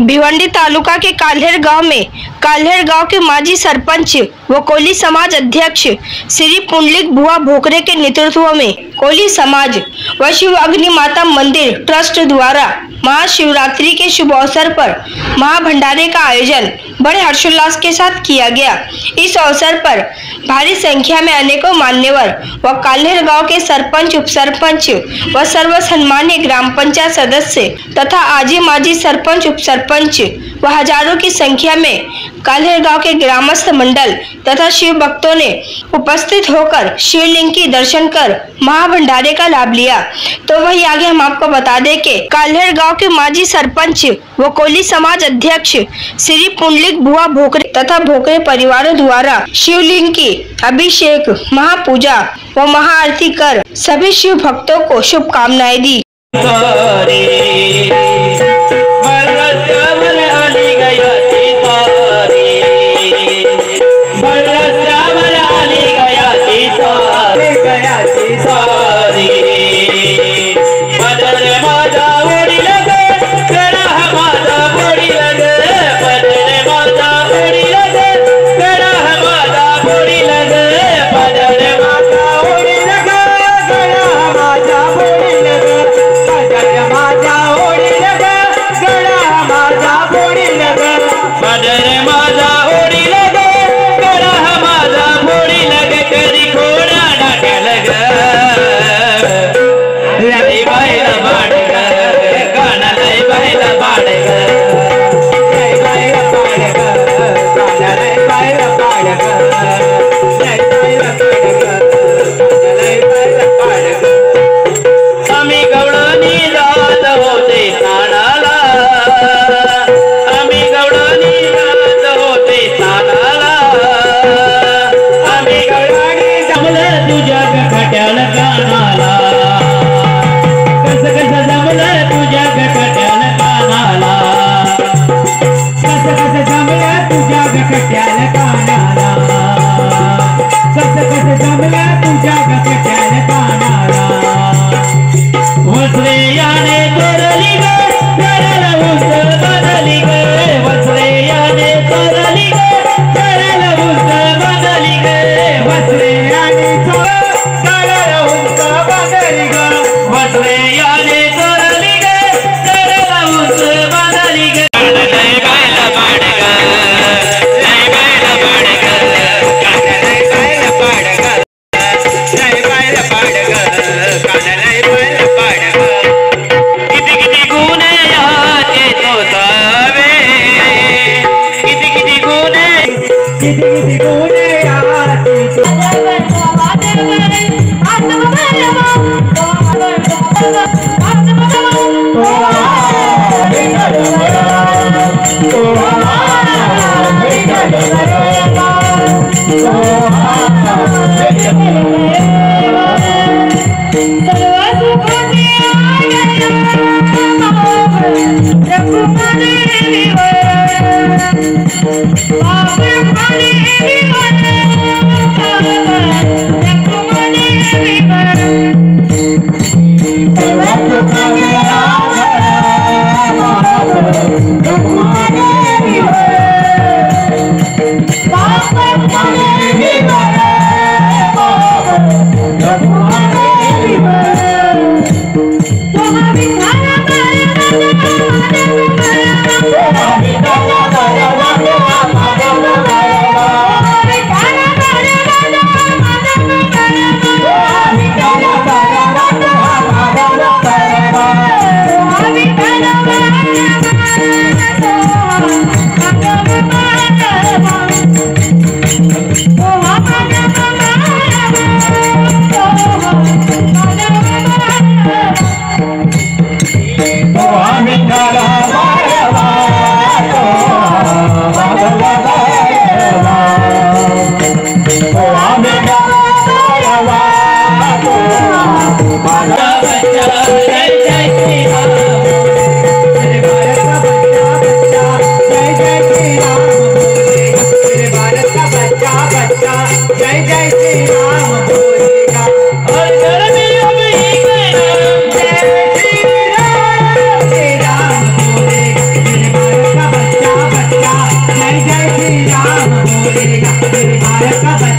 भिवंडी तालुका के काल्हेर गांव में काल्हेर गांव के माजी सरपंच व कोली समाज अध्यक्ष श्री पुंडलिक बुआ भोकरे के नेतृत्व में कोली समाज व शिव अग्नि माता मंदिर ट्रस्ट द्वारा महाशिवरात्रि के शुभ अवसर पर महाभंडारे का आयोजन बड़े हर्षोल्लास के साथ किया गया। इस अवसर पर भारी संख्या में अनेकों मान्यवर व काल्हेर गांव के सरपंच, उप सरपंच व सर्व सम्मान्य ग्राम पंचायत सदस्य तथा आजी माजी सरपंच, उप सरपंच व हजारों की संख्या में काल्हेर गांव के ग्रामस्थ मंडल तथा शिव भक्तों ने उपस्थित होकर शिवलिंग की दर्शन कर महाभंडारे का लाभ लिया। तो वही आगे हम आपको बता दें कि काल्हेर गांव के माजी सरपंच व कोली समाज अध्यक्ष श्री पुंडलिक बुआ भोकरे तथा भोकरे परिवारों द्वारा शिवलिंग की अभिषेक, महापूजा व महाआरती कर सभी शिव भक्तों को शुभकामनाएं दी।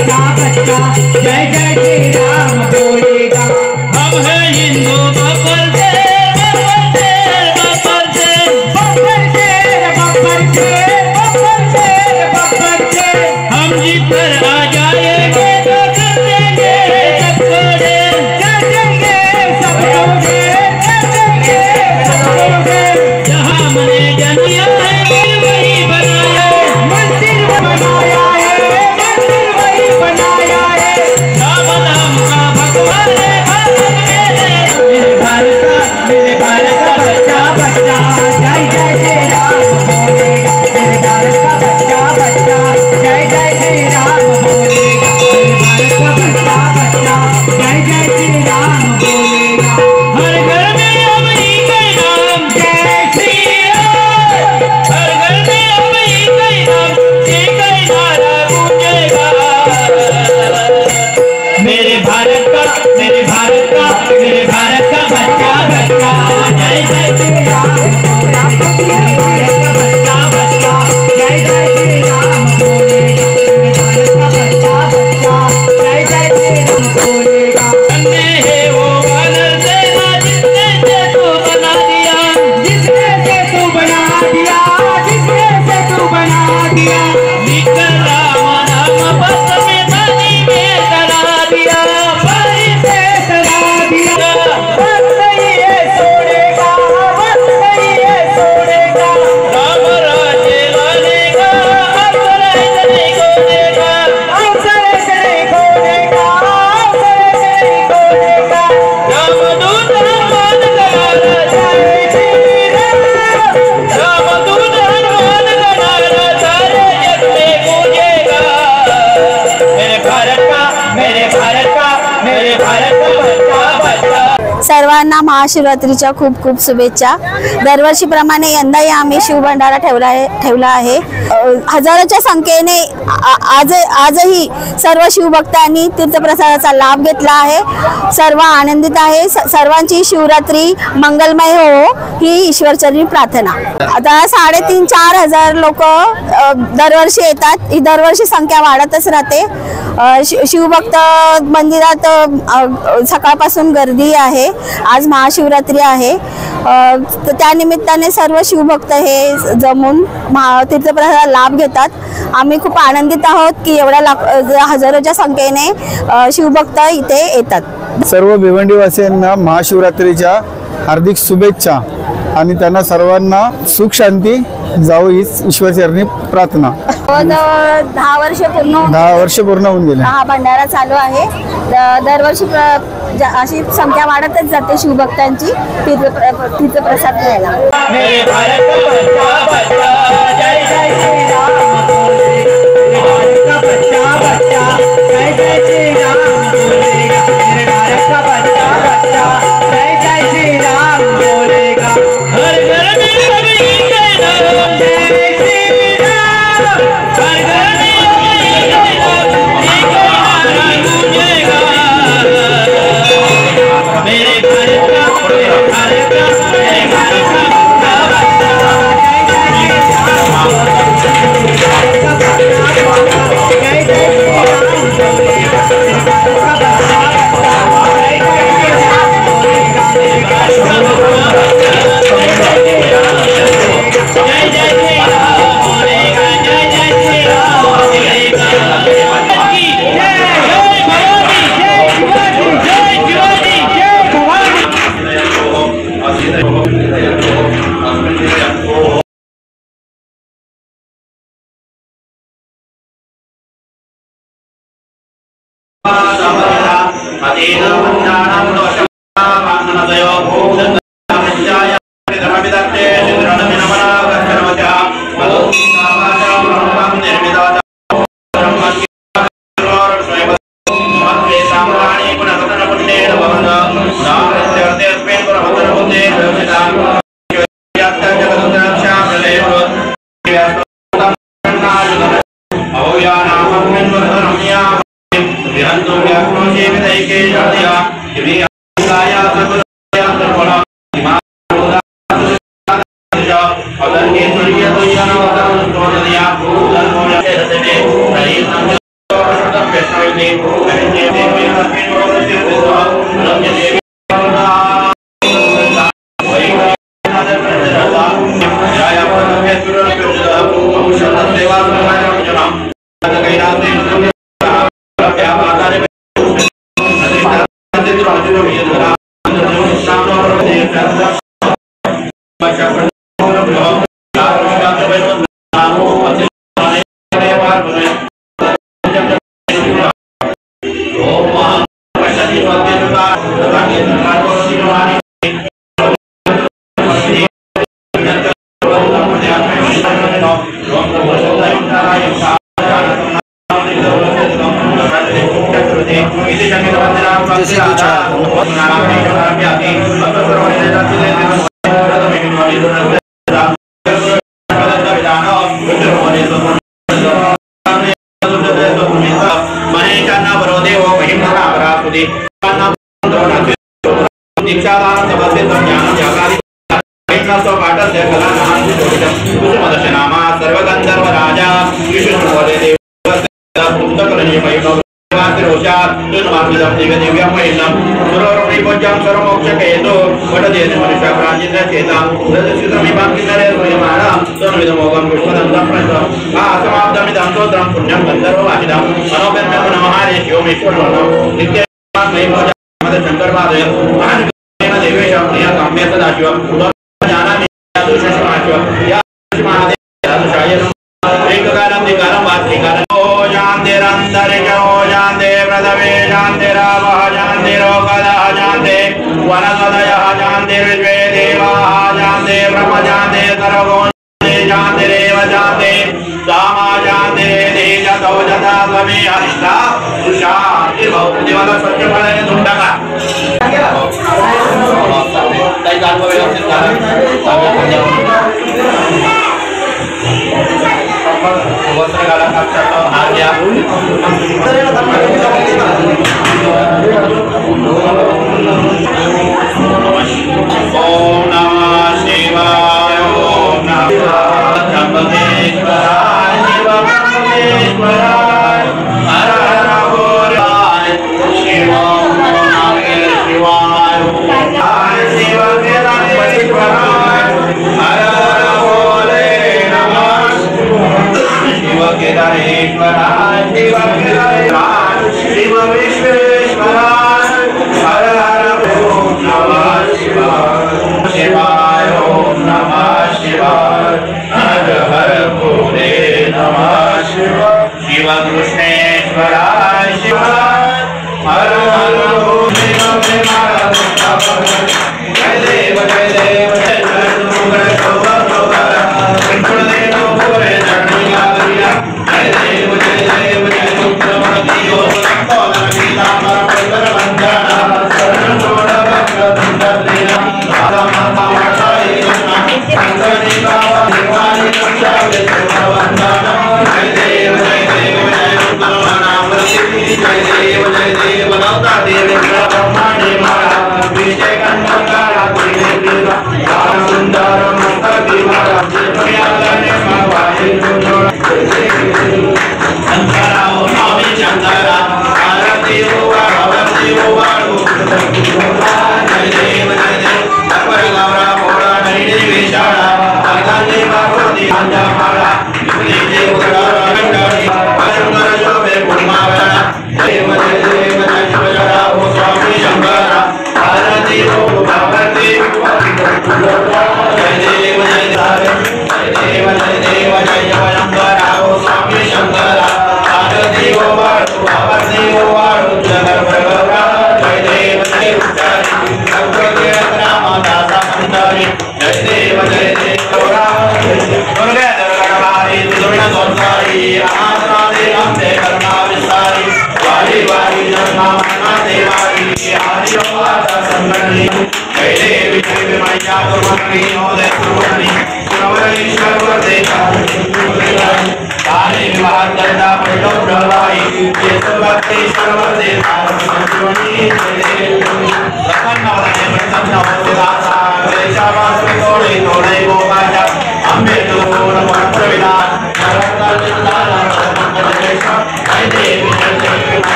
बच्चा बच्चा जय जय श्री राम बोलेगा। हम है हिंदू बब्बर शेर बब्बर शेर बब्बर शेर बब्बर शेर बब्बर शेर बब्बर शेर हम जीत कर आ जाएंगे तो कर देंगे सबको ढेर कर देंगे सबको ढेर कर देंगे सबको ढेर। जहाँ मने जनिया है वही बनाया है मंदिर बनाया है मंदिर वही बनाया है। राम नाम का भगवान मेरे भारत का बच्चा बच्चा जय जय श्री राम बोलेगा। मेरे भारत का बच्चा बच्चा जय जय श्री राम बोलेगा। मेरे भारत का बच्चा बच्चा जय जय श्री राम बोलेगा। हर घर में अब एक नाम जय श्री राम हर घर में अब एक नाम एक नारा गूंजेगा। मेरे भारत का मेरे भारत का मेरे भारत का बच्चा बच्चा जय जय श्री राम बोलेगा। मेरे भारत का बच्चा बच्चा जय जय श्री राम बोलेगा। मेरे भारत का बच्चा बच्चा जय जय श्री राम बोलेगा। अन्य है वो वानर सेना जिसने से तू बना दिया जिसने से तू बना दिया जिसने से तू बना दिया। लिखकर राम नाम बस में पानी में तरा दिया पानी से तरा दिया। बस नहीं है छोड़ेगा बस नहीं है छोड़ेगा। राम राज्य लानेगा अवसर ऐसे नहीं खोलेगा अवसर ऐसे नहीं खोलेगा अवसर ऐसे नहीं खोलेगा। रामदूत हनुमान का जय श्री राम रामदूत हनुमान का नारा सारे जग में गूंजेगा। मेरे भारत का मेरे भारत का मेरे भारत का बच्चा बच्चा। सर्वांना महाशिवरात्रीच्या खूप खूप शुभेच्छा। दरवर्षीप्रमाणे यंदाही आम्ही शिवभंडारा ठेवला आहे। हजारोच्या संख्येने आजही सर्व शिवभक्तांनी तीर्थप्रसादाचा लाभ घेतला आहे। सर्व आनंदित आहे। सर्वांची शिवरात्री मंगलमय हो ही ईश्वरचरणी प्रार्थना। आता 3,500-4 हजार लोक दरवर्षी येतात। ही दरवर्षी संख्या वाढतच राहते। शिवभक्त मंदिरात सकाळपासून गर्दी आहे। आज महाशिवरात्री आहे। त्या निमित्ताने सर्व शिवभक्त हे जमून तीर्थप्रसादाचा लाभ घेतात। आम्ही खूप आनंदित आहोत की एवढ्या हजारोच्या संख्येने शिवभक्त इथे येतात। सर्व भिवंडीवासियांना महाशिवरात्रीच्या हार्दिक शुभेच्छा आणि त्यांना सर्वांना सुख शांती जाओ हीच ईश्वरचरणी प्रार्थना। 10 वर्ष पूर्ण होऊन गेले हा भंडारा चालू आहे। दरवर्षी अशी संख्या वाढतच जाते शिवभक्तांची तीर्थप्रसाद घ्यायला। मेरे भारत का बच्चा बच्चा जय जय श्री राम बोलेगा। मेरे भारत का बच्चा बच्चा जय जय श्री राम बोलेगा। मेरे भारत का बच्चा बच्चा जय जय श्री राम बोलेगा। हर घर में अब एक नाम जय श्री राम हर घर में अब एक नारा गूंजेगा। मेरे भारत का मेरे भारत का मेरे भारत का Ambe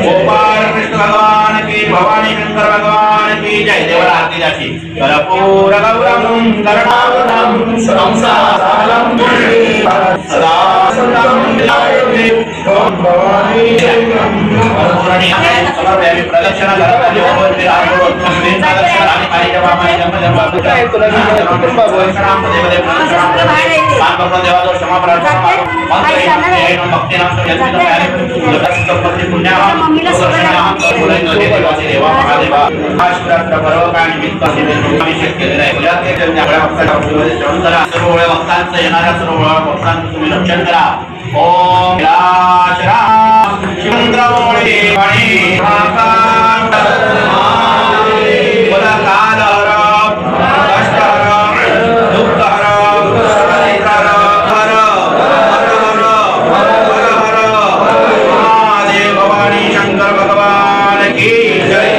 गोपाल कृष्ण भगवान की, भवानी शंकर भगवान की जय। देवर आरती जाती। कर्पूर गौरम करुणावरम संसारसारम सदा सदं ध्यायते ओम भवानी समर्पयामि। प्रदक्षिणा करोमि ओम विराजोत्तम प्रदक्षिणानि कार्यवामाय जन्म जन्मान्तरे प्रदक्षिणां देव देव प्रदक्षिणां सांकल्प देवादो क्षमाप्रार्थना मंत्र भक्तिनां यज्ञ संपत्ति पुण्याम सुदर्शनां बोलैनो देवासी देवा महादेवा आश्रात्र परवका निमित्त सिद्धि शक्य दिलाय याते ज्ञागळ्या भक्तांना श्रवण करा। सर्व वेळ भक्तांचं येणाऱ्या सर्व भक्तांचं तुम्ही रक्षण करा। ओम राम चंद्रमौळी वाणी आकांत बोला काल हरप कष्ट हरप दुःख हरप हर हर महादेव भवानी शंकर भगवान की जय।